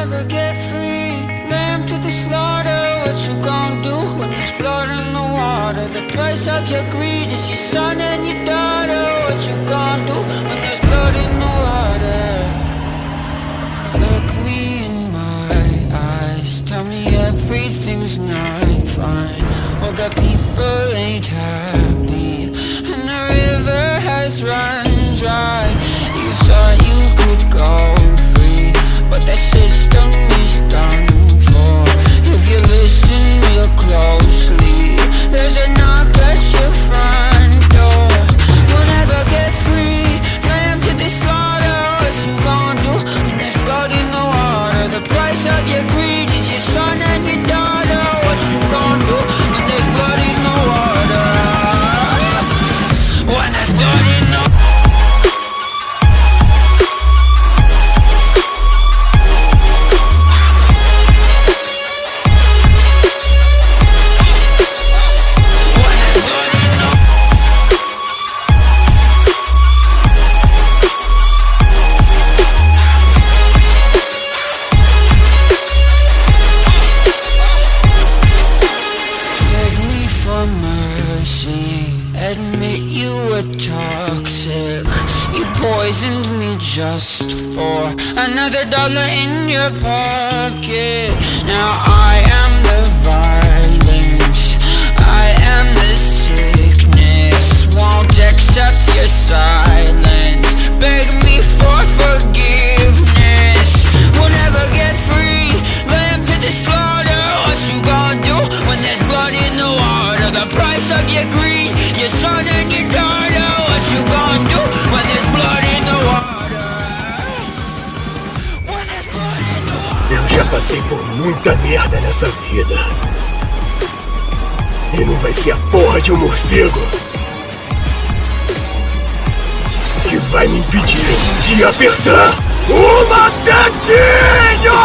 never get free. Lamb to the slaughter. What you gon' do when there's blood in the water? The price of your greed is your son and your daughter. What you gon' do when there's blood in the water? Look me in my eyes, tell me everything's not fine. All the people ain't happy, and the river has run dry. You thought you could go free, but that system is done for. If you listen real closely, there's a knock at your front door. You'll never get free. Lamb to the slaughter. What you gon' do when there's blood in the water? The price of your greed is your son and your daughter. What you gon' do when there's blood in the water? When there's blood in the admit you were toxic. You poisoned me just for another dollar in your pocket. Now I am the violence, I am the sickness. Won't accept your silence, beg me for forgiveness. We'll never get free. Lamb to the slaughter. What you gonna do when there's blood in the water? The price of your greed, your son and your daughter. What you gonna do when there's blood in the water? When there's blood in the water. Eu já passei por muita merda nessa vida, e não vai ser a porra de um morcego que vai me impedir de apertar o macetinho!